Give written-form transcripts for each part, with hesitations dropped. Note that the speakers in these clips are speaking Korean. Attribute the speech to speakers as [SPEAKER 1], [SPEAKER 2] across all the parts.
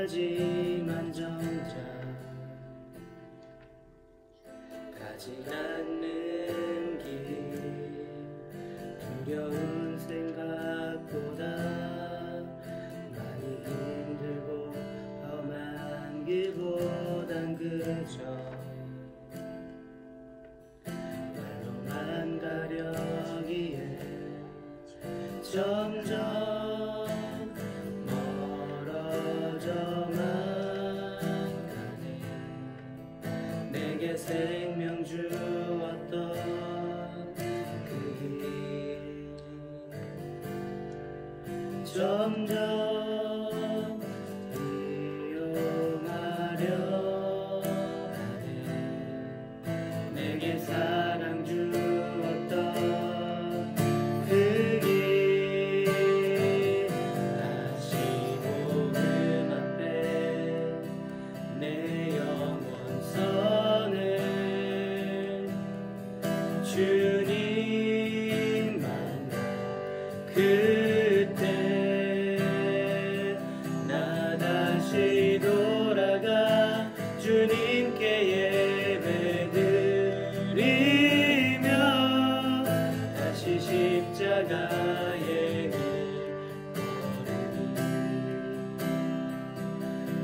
[SPEAKER 1] 하지만 정작 가지 않는 길 두려운 생각보다 많이 힘들고 험한 길보단 그저 말로만 가려기에 점점 멀어져만 가네. 내게 생명 주었던 그 길 점점 이용하려 하네. 내게 사랑 주었던 그 길 다시 복음 앞에 내 영혼 선을 주님 만나 그때 나 다시 돌아가 주님께 예배드리며 다시 십자가의 길 걸으니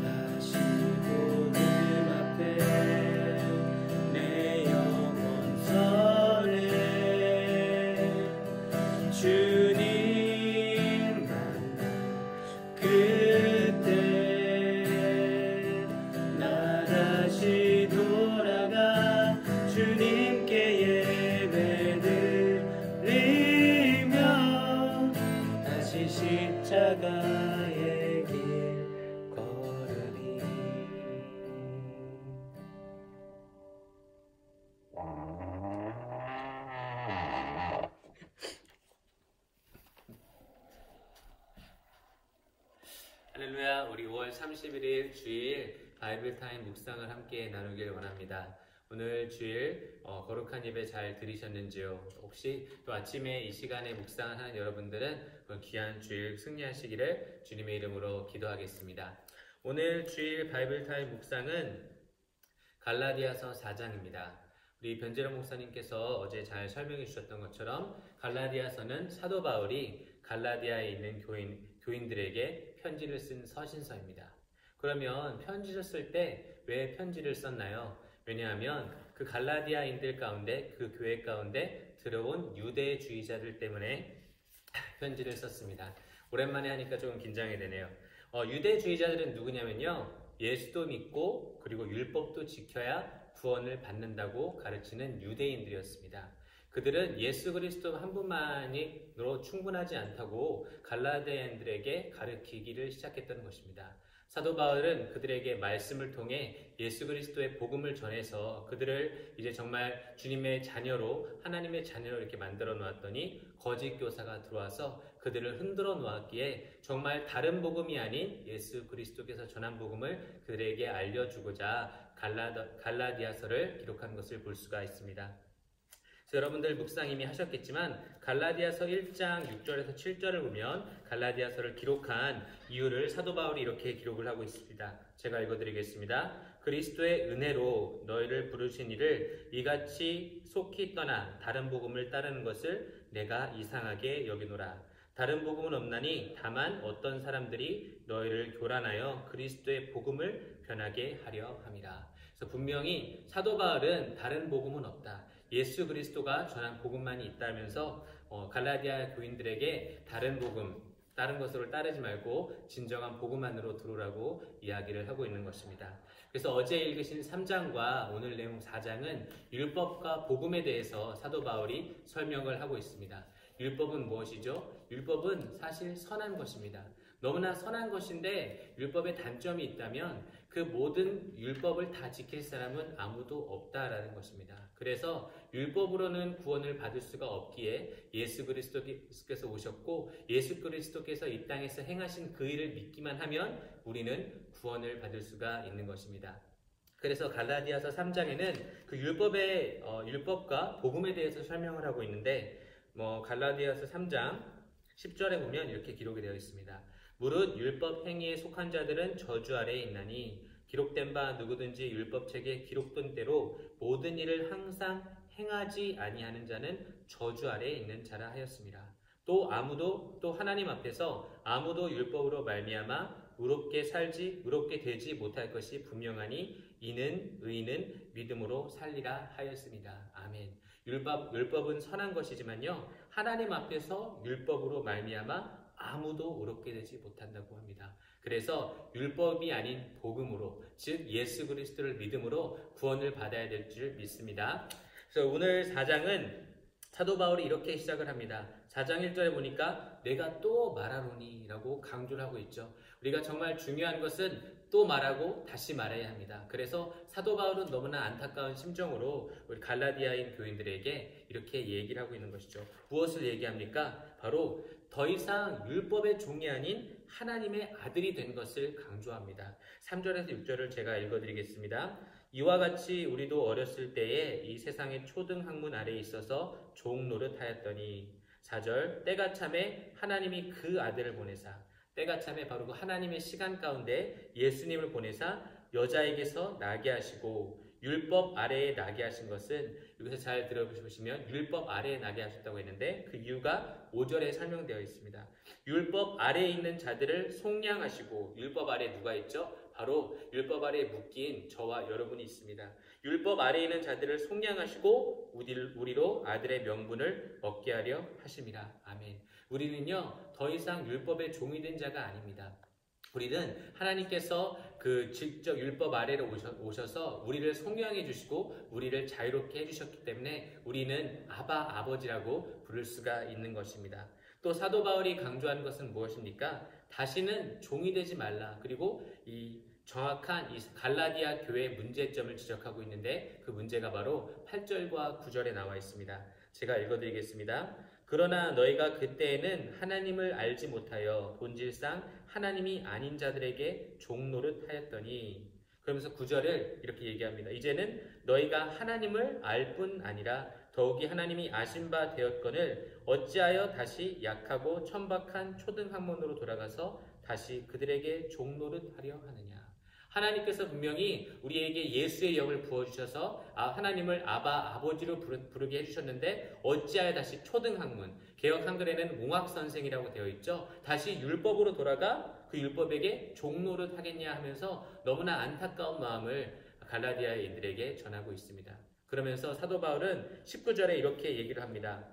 [SPEAKER 1] 다시 복음 앞에 내 영혼 선을 주님 만나 그때 나 다시 돌아가 주님께 예배드리며 다시 십자가의 길 걸으리.
[SPEAKER 2] 할렐루야. 우리 5월 31일 주일 바이블타임 묵상을 함께 나누길 원합니다. 오늘 주일 거룩한 예배 잘 들으셨는지요? 혹시 또 아침에 이 시간에 묵상을 하는 여러분들은 귀한 주일 승리하시기를 주님의 이름으로 기도하겠습니다. 오늘 주일 바이블타임 묵상은 갈라디아서 4장입니다. 우리 변재룡 목사님께서 어제 잘 설명해 주셨던 것처럼 갈라디아서는 사도 바울이 갈라디아에 있는 교인들에게 편지를 쓴 서신서입니다. 그러면 편지를 쓸 때 왜 편지를 썼나요? 왜냐하면 그 갈라디아인들 가운데, 그 교회 가운데 들어온 유대주의자들 때문에 편지를 썼습니다. 오랜만에 하니까 조금 긴장이 되네요. 유대주의자들은 누구냐면요, 예수도 믿고 그리고 율법도 지켜야 구원을 받는다고 가르치는 유대인들이었습니다. 그들은 예수 그리스도 한 분만으로 충분하지 않다고 갈라디아인들에게 가르치기를 시작했던 것입니다. 사도 바울은 그들에게 말씀을 통해 예수 그리스도의 복음을 전해서 그들을 이제 정말 주님의 자녀로, 하나님의 자녀로 이렇게 만들어 놓았더니 거짓 교사가 들어와서 그들을 흔들어 놓았기에 정말 다른 복음이 아닌 예수 그리스도께서 전한 복음을 그들에게 알려주고자 갈라디아서를 기록한 것을 볼 수가 있습니다. 여러분들 묵상 이미 하셨겠지만 갈라디아서 1장 6절에서 7절을 보면 갈라디아서를 기록한 이유를 사도 바울이 이렇게 기록을 하고 있습니다. 제가 읽어드리겠습니다. 그리스도의 은혜로 너희를 부르신 이를 이같이 속히 떠나 다른 복음을 따르는 것을 내가 이상하게 여기노라. 다른 복음은 없나니 다만 어떤 사람들이 너희를 교란하여 그리스도의 복음을 변하게 하려 함이라. 그래서 분명히 사도 바울은 다른 복음은 없다, 예수 그리스도가 전한 복음만이 있다면서 갈라디아 교인들에게 다른 복음, 다른 것으로 따르지 말고 진정한 복음만으로 들어오라고 이야기를 하고 있는 것입니다. 그래서 어제 읽으신 3장과 오늘 내용 4장은 율법과 복음에 대해서 사도 바울이 설명을 하고 있습니다. 율법은 무엇이죠? 율법은 사실 선한 것입니다. 너무나 선한 것인데 율법에 단점이 있다면 그 모든 율법을 다 지킬 사람은 아무도 없다라는 것입니다. 그래서 율법으로는 구원을 받을 수가 없기에 예수 그리스도께서 오셨고 예수 그리스도께서 이 땅에서 행하신 그 일을 믿기만 하면 우리는 구원을 받을 수가 있는 것입니다. 그래서 갈라디아서 3장에는 그 율법과 복음에 대해서 설명을 하고 있는데 갈라디아서 3장 10절에 보면 이렇게 기록이 되어 있습니다. 무릇 율법 행위에 속한 자들은 저주 아래에 있나니 기록된 바 누구든지 율법책에 기록된 대로 모든 일을 항상 행하지 아니하는 자는 저주 아래에 있는 자라 하였습니다. 또 하나님 앞에서 아무도 율법으로 말미암아 의롭게 되지 못할 것이 분명하니 이는 의인은 믿음으로 살리라 하였습니다. 아멘. 율법은 선한 것이지만요, 하나님 앞에서 율법으로 말미암아 아무도 의롭게 되지 못한다고 합니다. 그래서 율법이 아닌 복음으로, 즉 예수 그리스도를 믿음으로 구원을 받아야 될 줄 믿습니다. 그래서 오늘 4장은 사도 바울이 이렇게 시작을 합니다. 4장 1절에 보니까 내가 또 말하노니 라고 강조를 하고 있죠. 우리가 정말 중요한 것은 또 말하고 다시 말해야 합니다. 그래서 사도 바울은 너무나 안타까운 심정으로 우리 갈라디아인 교인들에게 이렇게 얘기를 하고 있는 것이죠. 무엇을 얘기합니까? 바로 더 이상 율법의 종이 아닌 하나님의 아들이 된 것을 강조합니다. 3절에서 6절을 제가 읽어드리겠습니다. 이와 같이 우리도 어렸을 때에 이 세상의 초등 학문 아래에 있어서 종 노릇하였더니 4절 때가 참에 하나님이 그 아들을 보내사, 때가 참에 바로 그 하나님의 시간 가운데 예수님을 보내사 여자에게서 나게 하시고, 율법 아래에 나게 하신 것은, 여기서 잘 들어보시면 율법 아래에 나게 하셨다고 했는데 그 이유가 5절에 설명되어 있습니다. 율법 아래에 있는 자들을 속량하시고, 율법 아래에 누가 있죠? 바로 율법 아래에 묶인 저와 여러분이 있습니다. 율법 아래에 있는 자들을 속량하시고 우리로 아들의 명분을 얻게 하려 하심이라. 아멘. 우리는요, 더 이상 율법의 종이 된 자가 아닙니다. 우리는 하나님께서 그 직접 율법 아래로 오셔서 우리를 속량해 주시고 우리를 자유롭게 해주셨기 때문에 우리는 아바, 아버지라고 부를 수가 있는 것입니다. 또 사도 바울이 강조하는 것은 무엇입니까? 다시는 종이 되지 말라. 그리고 이 정확한 이 갈라디아 교회의 문제점을 지적하고 있는데 그 문제가 바로 8절과 9절에 나와 있습니다. 제가 읽어드리겠습니다. 그러나 너희가 그때에는 하나님을 알지 못하여 본질상 하나님이 아닌 자들에게 종노릇 하였더니, 그러면서 9절을 이렇게 얘기합니다. 이제는 너희가 하나님을 알 뿐 아니라 더욱이 하나님이 아신 바 되었거늘 어찌하여 다시 약하고 천박한 초등학문으로 돌아가서 다시 그들에게 종노릇 하려 하느냐. 하나님께서 분명히 우리에게 예수의 영을 부어주셔서 하나님을 아바, 아버지로 부르게 해주셨는데 어찌하여 다시 초등학문, 개역 한글에는 웅학선생이라고 되어 있죠. 다시 율법으로 돌아가 그 율법에게 종노릇 하겠냐 하면서 너무나 안타까운 마음을 갈라디아인들에게 전하고 있습니다. 그러면서 사도 바울은 19절에 이렇게 얘기를 합니다.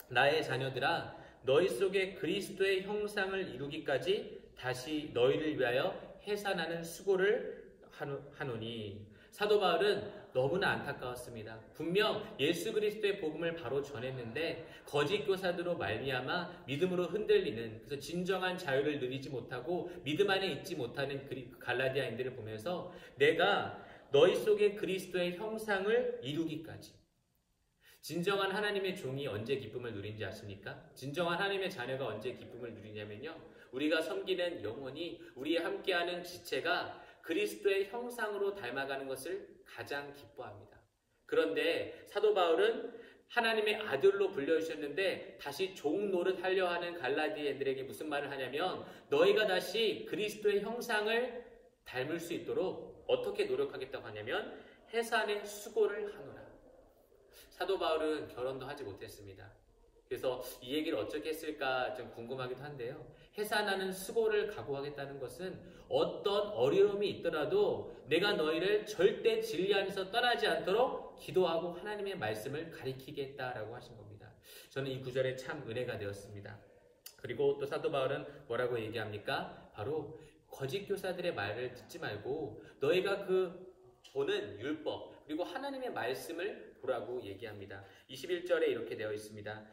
[SPEAKER 2] 나의 자녀들아, 너희 속에 그리스도의 형상을 이루기까지 다시 너희를 위하여 해산하는 수고를 하노니. 사도 바울은 너무나 안타까웠습니다. 분명 예수 그리스도의 복음을 바로 전했는데 거짓 교사들로 말미암아 믿음으로 흔들리는, 그래서 진정한 자유를 누리지 못하고 믿음 안에 있지 못하는 갈라디아인들을 보면서 내가 너희 속에 그리스도의 형상을 이루기까지. 진정한 하나님의 종이 언제 기쁨을 누린지 아십니까? 진정한 하나님의 자녀가 언제 기쁨을 누리냐면요, 우리가 섬기는 영혼이, 우리의 함께하는 지체가 그리스도의 형상으로 닮아가는 것을 가장 기뻐합니다. 그런데 사도 바울은 하나님의 아들로 불려주셨는데 다시 종 노릇하려 하는 갈라디아인들에게 무슨 말을 하냐면, 너희가 다시 그리스도의 형상을 닮을 수 있도록 어떻게 노력하겠다고 하냐면 해산의 수고를 하노라. 사도 바울은 결혼도 하지 못했습니다. 그래서 이 얘기를 어떻게 했을까 좀 궁금하기도 한데요. 해산하는 수고를 각오하겠다는 것은 어떤 어려움이 있더라도 내가 너희를 절대 진리 안에서 떠나지 않도록 기도하고 하나님의 말씀을 가리키겠다라고 하신 겁니다. 저는 이 구절에 참 은혜가 되었습니다. 그리고 또 사도 바울은 뭐라고 얘기합니까? 바로 거짓 교사들의 말을 듣지 말고 너희가 그 보는 율법 그리고 하나님의 말씀을 보라고 얘기합니다. 21절에 이렇게 되어 있습니다.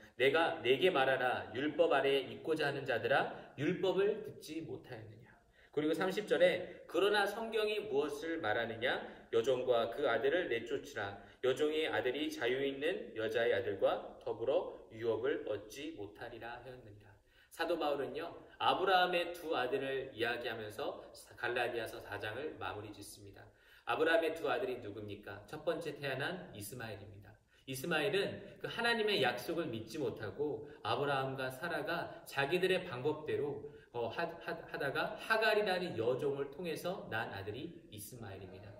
[SPEAKER 2] 내게 말하라. 율법 아래에 있고자 하는 자들아, 율법을 듣지 못하였느냐. 그리고 30절에 그러나 성경이 무엇을 말하느냐. 여종과 그 아들을 내쫓으라. 여종의 아들이 자유 있는 여자의 아들과 더불어 유업을 얻지 못하리라 하였느니라. 사도 바울은요, 아브라함의 두 아들을 이야기하면서 갈라디아서 4장을 마무리 짓습니다. 아브라함의 두 아들이 누굽니까? 첫 번째 태어난 이스마엘입니다. 이스마엘은 그 하나님의 약속을 믿지 못하고 아브라함과 사라가 자기들의 방법대로 하다가 하갈이라는 여종을 통해서 난 아들이 이스마엘입니다.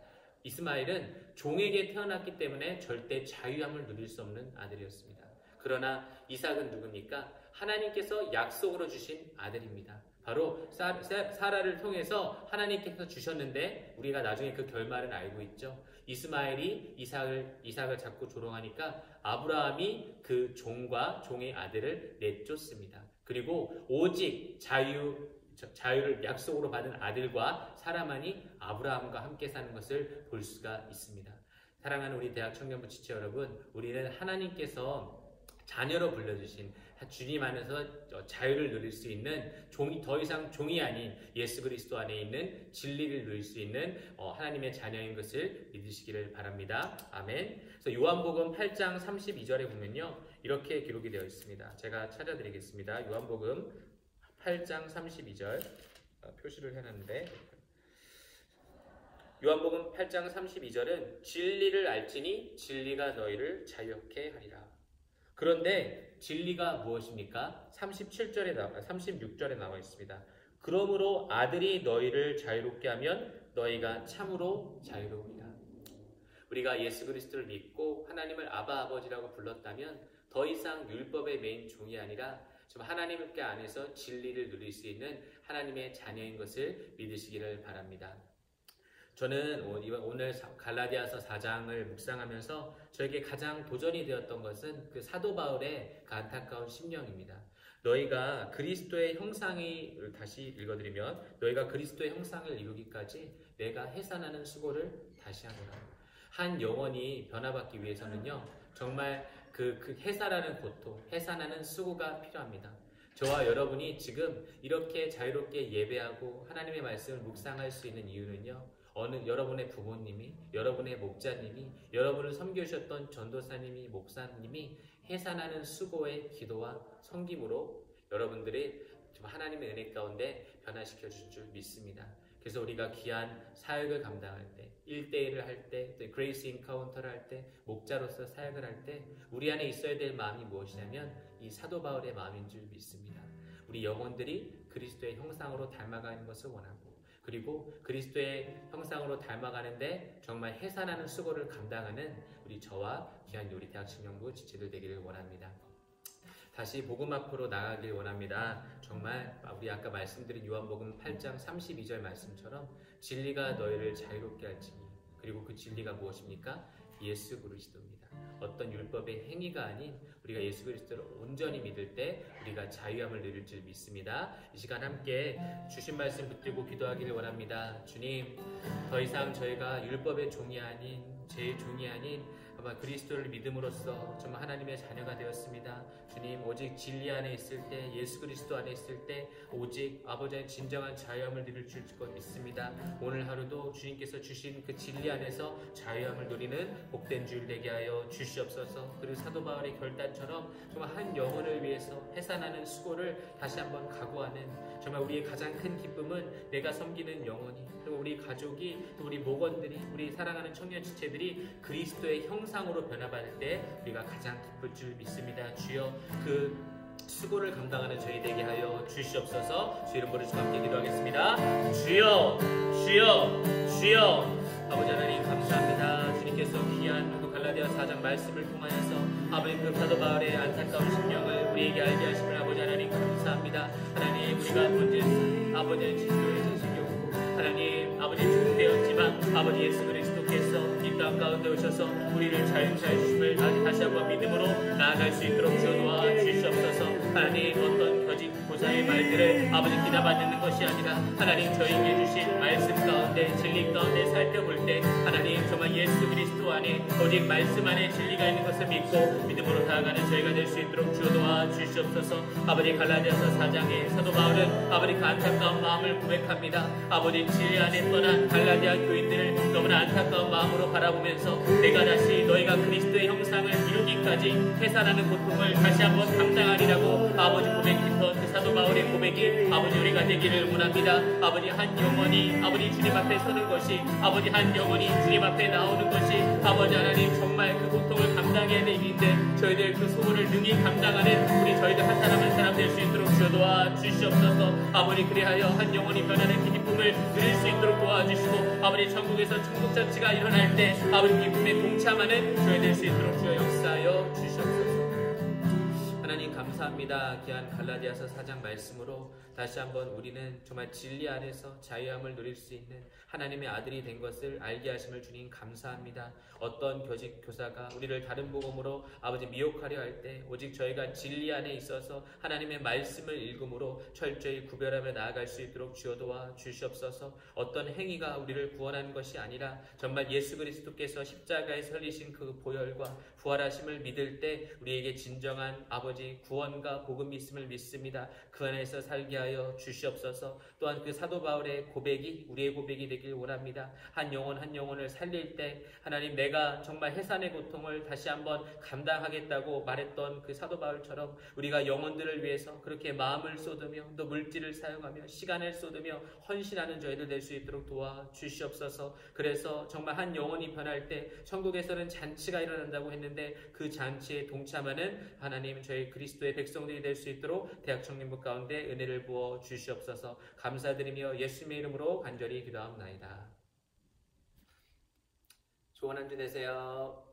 [SPEAKER 2] 이스마엘은 종에게 태어났기 때문에 절대 자유함을 누릴 수 없는 아들이었습니다. 그러나 이삭은 누굽니까? 하나님께서 약속으로 주신 아들입니다. 바로 사라를 통해서 하나님께서 주셨는데 우리가 나중에 그 결말은 알고 있죠. 이스마엘이 이삭을 자꾸 조롱하니까 아브라함이 그 종과 종의 아들을 내쫓습니다. 그리고 오직 자유를 약속으로 받은 아들과 사라만이 아브라함과 함께 사는 것을 볼 수가 있습니다. 사랑하는 우리 대학 청년부 지체 여러분, 우리는 하나님께서 자녀로 불러주신 주님 안에서 자유를 누릴 수 있는 더 이상 종이 아닌 예수 그리스도 안에 있는 진리를 누릴 수 있는 하나님의 자녀인 것을 믿으시기를 바랍니다. 아멘. 그래서 요한복음 8장 32절에 보면요, 이렇게 기록이 되어 있습니다. 제가 찾아드리겠습니다. 요한복음 8장 32절 표시를 해놨는데, 요한복음 8장 32절은 진리를 알지니 진리가 너희를 자유케 하리라. 그런데 진리가 무엇입니까? 36절에 나와 있습니다. 그러므로 아들이 너희를 자유롭게 하면 너희가 참으로 자유로우리라. 우리가 예수 그리스도를 믿고 하나님을 아바 아버지라고 불렀다면 더 이상 율법의 매인 종이 아니라 좀 하나님께 안에서 진리를 누릴 수 있는 하나님의 자녀인 것을 믿으시기를 바랍니다. 저는 오늘 갈라디아서 4장을 묵상하면서 저에게 가장 도전이 되었던 것은 그 사도 바울의 그 안타까운 심령입니다. 너희가 그리스도의 형상을 다시 읽어드리면 너희가 그리스도의 형상을 이루기까지 내가 해산하는 수고를 다시 하노라. 한 영혼이 변화받기 위해서는요, 정말 그 해산하는 고통, 해산하는 수고가 필요합니다. 저와 여러분이 지금 이렇게 자유롭게 예배하고 하나님의 말씀을 묵상할 수 있는 이유는요, 여러분의 부모님이, 여러분의 목자님이, 여러분을 섬겨주셨던 전도사님이, 목사님이 해산하는 수고의 기도와 섬김으로 여러분들이 좀 하나님의 은혜 가운데 변화시켜 주실 줄 믿습니다. 그래서 우리가 귀한 사역을 감당할 때, 1대1을 할 때, 또 그레이스 인카운터를 할 때, 목자로서 사역을 할 때 우리 안에 있어야 될 마음이 무엇이냐면 이 사도 바울의 마음인 줄 믿습니다. 우리 영혼들이 그리스도의 형상으로 닮아가는 것을 원하고, 그리고 그리스도의 형상으로 닮아가는데 정말 해산하는 수고를 감당하는 우리 저와 귀한 우리 대학 청년부 지체들 되기를 원합니다. 다시 복음 앞으로 나가길 원합니다. 정말 우리 아까 말씀드린 요한복음 8장 32절 말씀처럼 진리가 너희를 자유롭게 할지니, 그리고 그 진리가 무엇입니까? 예수 그리스도입니다. 어떤 율법의 행위가 아닌 우리가 예수 그리스도를 온전히 믿을 때 우리가 자유함을 누릴 줄 믿습니다. 이 시간 함께 주신 말씀 붙들고 기도하기를 원합니다. 주님, 더 이상 저희가 율법의 종이 아닌, 제 종이 아닌 아마 그리스도를 믿음으로써 정말 하나님의 자녀가 되었습니다. 주님, 오직 진리 안에 있을 때, 예수 그리스도 안에 있을 때 오직 아버지의 진정한 자유함을 누릴 줄 믿습니다. 오늘 하루도 주님께서 주신 그 진리 안에서 자유함을 누리는 복된 주일 되게 하여 주시옵소서. 그리고 사도 바울의 결단처럼 정말 한 영혼을 위해서 해산하는 수고를 다시 한번 각오하는, 정말 우리의 가장 큰 기쁨은 내가 섬기는 영혼이, 그리고 우리 가족이, 또 우리 목원들이, 우리 사랑하는 청년 지체들이 그리스도의 형상으로 변화받을 때 우리가 가장 기쁠 줄 믿습니다. 주여, 그 수고를 감당하는 저희 되게 하여 주시옵소서. 주 이름으로 주 함께 기도하겠습니다. 주여, 주여, 주여. 아버지 하나님 감사합니다. 주님께서 귀한 그 갈라디아 4장 말씀을 통하여서 아버지 그 사도 바울의 안타까운 심령을 우리에게 알게 하심을 아버지 하나님 감사합니다. 하나님, 우리가 먼저 아버지의 진도의 자식이었고 하나님 아버지 죽되었지만 아버지 예수 그리스도께서 이 땅 가운데 오셔서 우리를 자유케 하심을 다시 한번 믿음으로 나아갈 수 있도록 주어놓아 주시옵소서. 하나님, 어떤 거짓 고사의 말들을 아버지 기다받는 것이 아니라 하나님 저희에게 주신 말씀 가운데, 진리 가운데 살펴볼 때 하나님 정말 예수 그리스도 안에, 오직 말씀 안에 진리가 있는 것을 믿고 믿음으로 나아가는 저희가 될 수 있도록 주어놓아 주시옵소서. 아버지 갈라디아서 4장에 사도 바울은 아버지 그 안타까운 마음을 고백합니다. 아버지 진리 안에 떠난 갈라디아 교인들을 너무나 안타까운 마음으로 바라보면서 내가 다시 너희가 그리스도의 형상을 이루기까지 해산하는 고통을 다시 한번 감당하리라고 아버지 고백했던 그 사도 사도 바울의 고백이 아버지 우리가 되기를 원합니다. 아버지 한 영혼이 아버지 주님 앞에 서는 것이 아버지 한 영혼이 주님 앞에 나오는 것이 아버지 하나님 정말 그 고통을 감당해야 될 일인데 저희들 그 소원을 능히 감당하는 우리 저희들 한 사람 한 사람 될 수 있도록 주여 도와주시옵소서. 아버지 그리하여 한 영혼이 변하는 그 기쁨을 누릴 수 있도록 도와주시고 아버지 천국에서 천국 잔치가 일어날 때 아버지 기쁨에 동참하는 저희 될 수 있도록 주여 역사하여 주시옵소서. 하나님 감사합니다. 귀한 갈라디아서 4장 말씀으로 다시 한번 우리는 정말 진리 안에서 자유함을 누릴 수 있는 하나님의 아들이 된 것을 알게 하심을 주님 감사합니다. 어떤 교사가 우리를 다른 복음으로 아버지 미혹하려 할 때 오직 저희가 진리 안에 있어서 하나님의 말씀을 읽음으로 철저히 구별하며 나아갈 수 있도록 주여 도와 주시옵소서. 어떤 행위가 우리를 구원하는 것이 아니라 정말 예수 그리스도께서 십자가에 설리신 그 보혈과 부활하심을 믿을 때 우리에게 진정한 아버지 구원과 복음이 있음을 믿습니다. 그 안에서 살게 하여 주시옵소서. 또한 그 사도 바울의 고백이 우리의 고백이 되길 원합니다. 한 영혼 한 영혼을 살릴 때 하나님 내가 정말 해산의 고통을 다시 한번 감당하겠다고 말했던 그 사도 바울처럼 우리가 영혼들을 위해서 그렇게 마음을 쏟으며 또 물질을 사용하며 시간을 쏟으며 헌신하는 저희들 될 수 있도록 도와주시옵소서. 그래서 정말 한 영혼이 변할 때 천국에서는 잔치가 일어난다고 했는데 그 잔치에 동참하는 하나님 저희 그리스도의 백성들이 될 수 있도록 대학청년부 가운데 은혜를 부어 주시옵소서. 감사드리며 예수님의 이름으로 간절히 기도하옵나이다. 좋은 한 주 되세요.